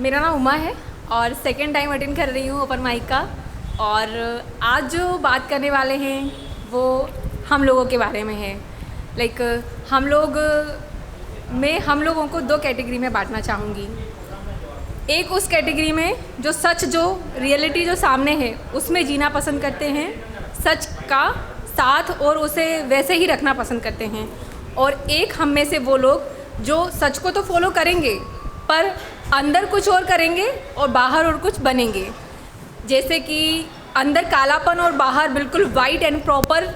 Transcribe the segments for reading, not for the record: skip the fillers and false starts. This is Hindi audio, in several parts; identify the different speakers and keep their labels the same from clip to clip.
Speaker 1: मेरा नाम उमा है और सेकेंड टाइम अटेंड कर रही हूँ ओपन माइक का। और आज जो बात करने वाले हैं वो हम लोगों के बारे में है। हम लोगों को दो कैटेगरी में बांटना चाहूँगी। एक उस कैटेगरी में जो सच, जो रियलिटी जो सामने है उसमें जीना पसंद करते हैं, सच का साथ और उसे वैसे ही रखना पसंद करते हैं। और एक हम में से वो लोग जो सच को तो फॉलो करेंगे पर अंदर कुछ और करेंगे और बाहर और कुछ बनेंगे। जैसे कि अंदर कालापन और बाहर बिल्कुल वाइट एंड प्रॉपर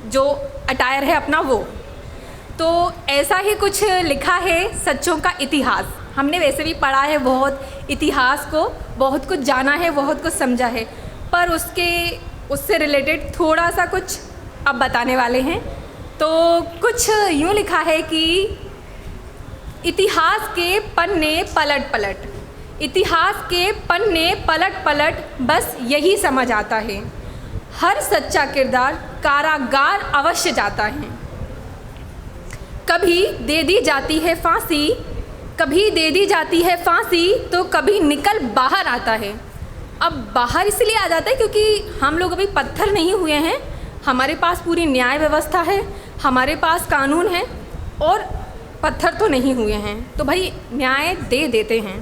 Speaker 1: जो अटायर है अपना वो। तो ऐसा ही कुछ लिखा है सच्चों का इतिहास। हमने वैसे भी पढ़ा है बहुत इतिहास को, बहुत कुछ जाना है, बहुत कुछ समझा है, पर उससे रिलेटेड थोड़ा सा कुछ अब बताने वाले हैं। तो कुछ यूँ लिखा है कि इतिहास के पन्ने पलट पलट, इतिहास के पन्ने पलट पलट, बस यही समझ आता है, हर सच्चा किरदार कारागार अवश्य जाता है। कभी दे दी जाती है फांसी, कभी दे दी जाती है फांसी, तो कभी निकल बाहर आता है। अब बाहर इसलिए आ जाता है क्योंकि हम लोग अभी पत्थर नहीं हुए हैं, हमारे पास पूरी न्याय व्यवस्था है, हमारे पास कानून है और पत्थर तो नहीं हुए हैं, तो भाई न्याय दे देते हैं।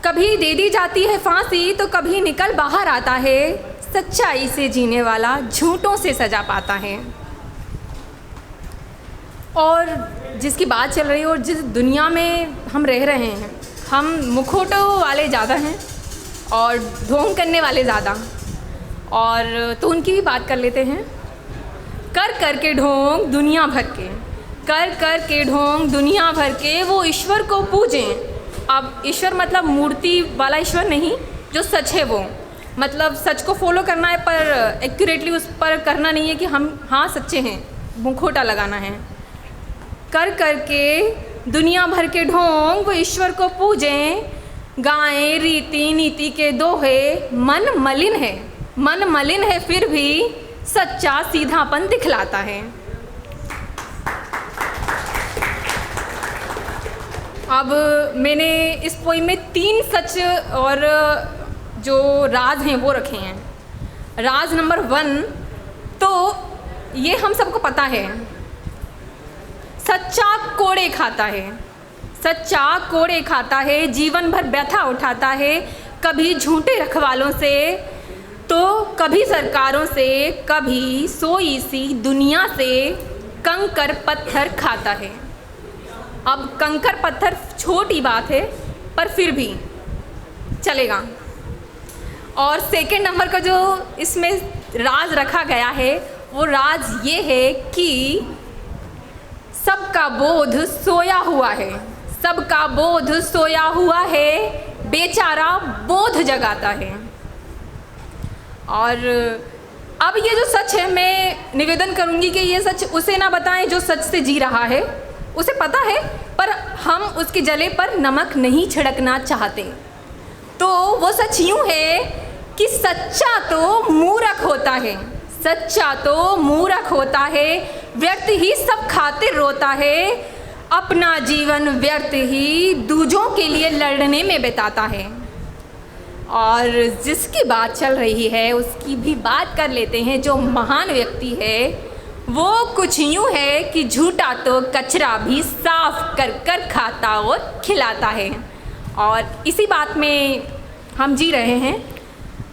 Speaker 1: कभी दे दी जाती है फांसी तो कभी निकल बाहर आता है, सच्चाई से जीने वाला झूठों से सजा पाता है। और जिसकी बात चल रही है और जिस दुनिया में हम रह रहे हैं, हम मुखौटों वाले ज़्यादा हैं और ढोंग करने वाले ज़्यादा, और तो उनकी भी बात कर लेते हैं। कर कर के ढोंग दुनिया भर के, कर कर के ढोंग दुनिया भर के, वो ईश्वर को पूजें। अब ईश्वर मतलब मूर्ति वाला ईश्वर नहीं, जो सच है वो, मतलब सच को फॉलो करना है पर एक्यूरेटली उस पर करना नहीं है कि हम हाँ सच्चे हैं, मुखौटा लगाना है। कर कर के दुनिया भर के ढोंग वो ईश्वर को पूजें, गाएं रीति नीति के दोहे, मन मलिन है, मन मलिन है फिर भी सच्चा सीधापन दिखलाता है। अब मैंने इस पोइम में 3 सच और जो राज हैं वो रखे हैं। राज नंबर 1 तो ये हम सबको पता है, सच्चा कोड़े खाता है, सच्चा कोड़े खाता है, जीवन भर व्यथा उठाता है, कभी झूठे रखवालों से तो कभी सरकारों से, कभी सोई सी दुनिया से कंकर पत्थर खाता है। अब कंकर पत्थर छोटी बात है पर फिर भी चलेगा। और सेकंड नंबर का जो इसमें राज रखा गया है वो राज ये है कि सबका बोध सोया हुआ है, सबका बोध सोया हुआ है, बेचारा बोध जगाता है। और अब ये जो सच है, मैं निवेदन करूंगी कि ये सच उसे ना बताएं जो सच से जी रहा है, उसे पता है पर हम उसके जले पर नमक नहीं छिड़कना चाहते। तो वो सच यूँ है कि सच्चा तो मूर्ख होता है, सच्चा तो मूर्ख होता है, व्यर्थ ही सब खातिर रोता है, अपना जीवन व्यर्थ ही दूजों के लिए लड़ने में बिताता है। और जिसकी बात चल रही है उसकी भी बात कर लेते हैं। जो महान व्यक्ति है वो कुछ यूँ है कि झूठा तो कचरा भी साफ कर कर खाता और खिलाता है। और इसी बात में हम जी रहे हैं।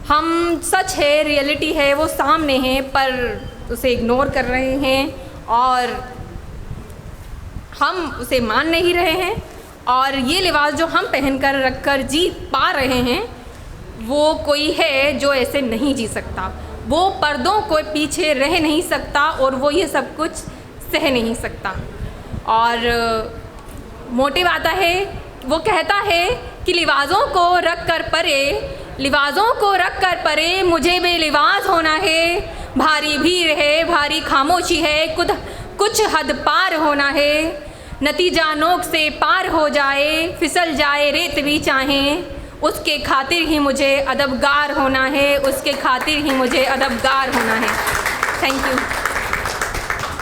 Speaker 1: हम सच है, रियलिटी है, वो सामने है पर उसे इग्नोर कर रहे हैं और हम उसे मान नहीं रहे हैं। और ये लिबास जो हम पहन कर रख कर जी पा रहे हैं वो कोई है जो ऐसे नहीं जी सकता, वो पर्दों को पीछे रह नहीं सकता और वो ये सब कुछ सह नहीं सकता। और मोटिव आता है, वो कहता है कि लिबासों को रख कर परे, लिबासों को रख कर परे, मुझे बेलिबास होना है, भारी भीड़ है, भारी खामोशी है, कुछ हद पार होना है, नतीजा नोक से पार हो जाए, फिसल जाए रेत भी चाहें, उसके खातिर ही मुझे अदबगार होना है, उसके खातिर ही मुझे अदबगार होना है। Thank you.